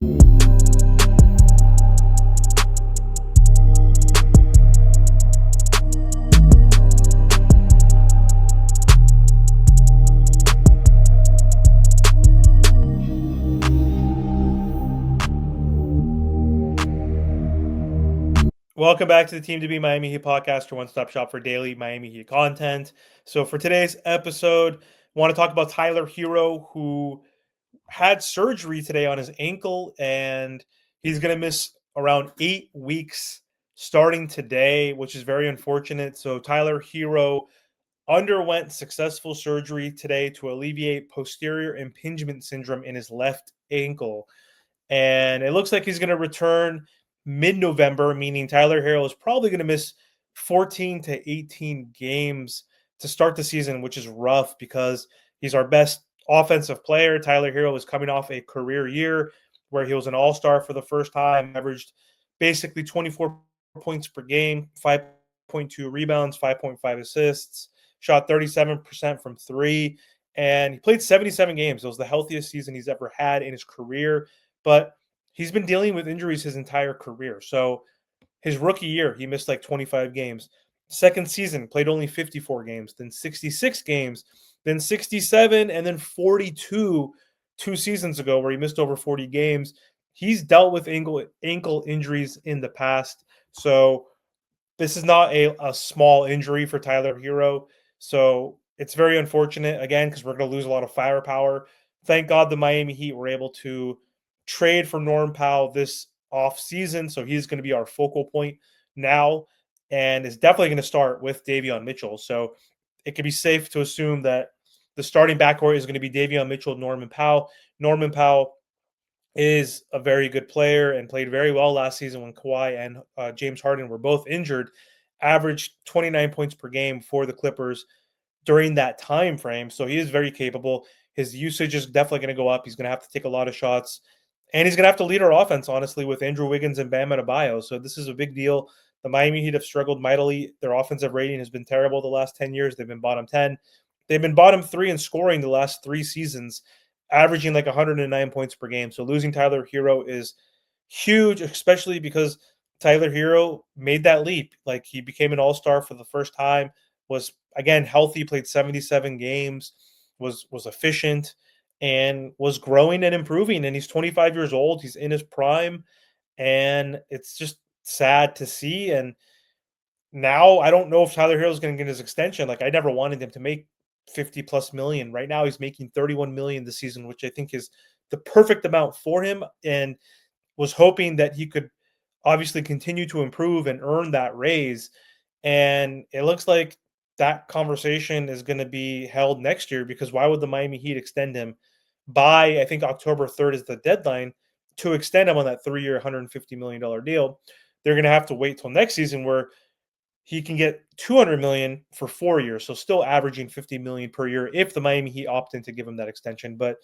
Welcome back to the Team to Be Miami Heat podcast, your one-stop shop for daily Miami Heat content. So for today's episode, I want to talk about Tyler Herro, who had surgery today on his ankle, and he's going to miss around 8 weeks starting today, which is very unfortunate. So Tyler Herro underwent successful surgery today to alleviate posterior impingement syndrome in his left ankle, and it looks like he's going to return mid-November, meaning Tyler Herro is probably going to miss 14 to 18 games to start the season, which is rough because he's our best offensive player. Tyler Herro is coming off a career year where he was an all-star for the first time, averaged basically 24 points per game, 5.2 rebounds, 5.5 assists, shot 37% from three, and he played 77 games. It was the healthiest season he's ever had in his career, but he's been dealing with injuries his entire career. So his rookie year, he missed like 25 games. Second season, played only 54 games, then 66 games, then 67, and then 42 2 seasons ago, where he missed over 40 games. He's dealt with ankle injuries in the past. So this is not a small injury for Tyler Herro. So it's very unfortunate, again, because we're going to lose a lot of firepower. Thank God the Miami Heat were able to trade for Norm Powell this off season. So he's going to be our focal point now and is definitely going to start with Davion Mitchell. So it can be safe to assume that the starting backcourt is going to be Davion Mitchell, Norman Powell. Norman Powell is a very good player and played very well last season when Kawhi and James Harden were both injured. Averaged 29 points per game for the Clippers during that time frame. So he is very capable. His usage is definitely going to go up. He's going to have to take a lot of shots, and he's going to have to lead our offense, honestly, with Andrew Wiggins and Bam Adebayo. So this is a big deal. The Miami Heat have struggled mightily. Their offensive rating has been terrible the last 10 years. They've been bottom 10. They've been bottom 3 in scoring the last 3 seasons, averaging like 109 points per game. So losing Tyler Herro is huge, especially because Tyler Herro made that leap. Like, he became an all-star for the first time, was again healthy, played 77 games, was efficient, and was growing and improving. And he's 25 years old. He's in his prime, and it's just sad to see. And now I don't know if Tyler Herro is going to get his extension. Like, I never wanted him to make 50 plus million. Right now he's making 31 million this season, which I think is the perfect amount for him, and was hoping that he could obviously continue to improve and earn that raise. And it looks like that conversation is going to be held next year, because why would the Miami Heat extend him by, I think October 3rd is the deadline to extend him on that 3-year, $150 million deal? They're going to have to wait till next season, where he can get 200 million for 4 years, so still averaging 50 million per year if the Miami Heat opt in to give him that extension. But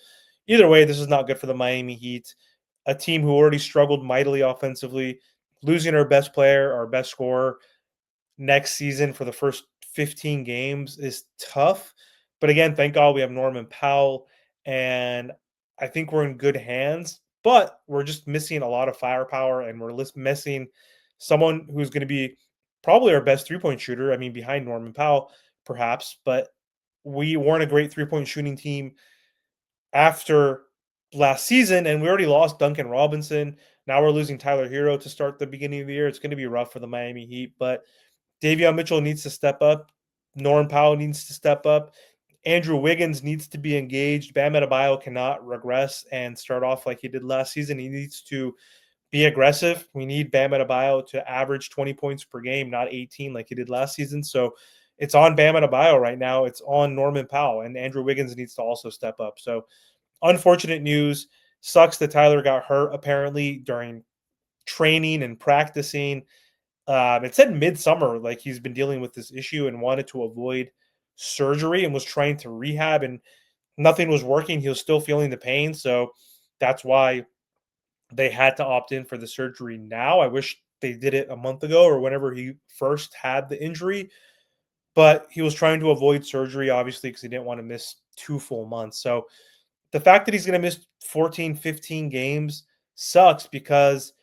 either way, this is not good for the Miami Heat, a team who already struggled mightily offensively. Losing our best player, our best scorer next season for the first 15 games is tough. But again, thank God we have Norman Powell, and I think we're in good hands. But we're just missing a lot of firepower, and we're missing someone who's going to be probably our best three-point shooter. I mean, behind Norman Powell, perhaps. But we weren't a great three-point shooting team after last season, and we already lost Duncan Robinson. Now we're losing Tyler Herro to start the beginning of the year. It's going to be rough for the Miami Heat, but Davion Mitchell needs to step up. Norm Powell needs to step up. Andrew Wiggins needs to be engaged. Bam Adebayo cannot regress and start off like he did last season. He needs to be aggressive. We need Bam Adebayo to average 20 points per game, not 18 like he did last season. So it's on Bam Adebayo right now. It's on Norman Powell, and Andrew Wiggins needs to also step up. So unfortunate news. Sucks that Tyler got hurt apparently during training and practicing. It said midsummer, like he's been dealing with this issue and wanted to avoid surgery and was trying to rehab, and nothing was working. He was still feeling the pain. So that's why they had to opt in for the surgery now. I wish they did it a month ago or whenever he first had the injury, but he was trying to avoid surgery, obviously, because he didn't want to miss 2 full months. So the fact that he's going to miss 14, 15 games sucks because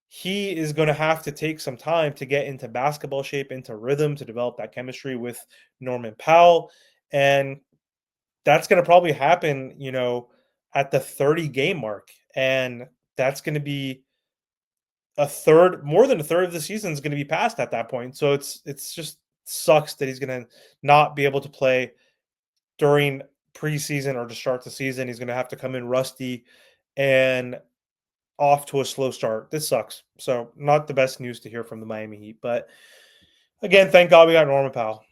he is going to have to take some time to get into basketball shape, into rhythm, to develop that chemistry with Norman Powell. And that's going to probably happen, at the 30 game mark. And that's going to be more than a third of the season is going to be passed at that point. So it's just sucks that he's going to not be able to play during preseason or to start the season. He's going to have to come in rusty and off to a slow start. This sucks. So not the best news to hear from the Miami Heat, but again, thank God we got Norman Powell.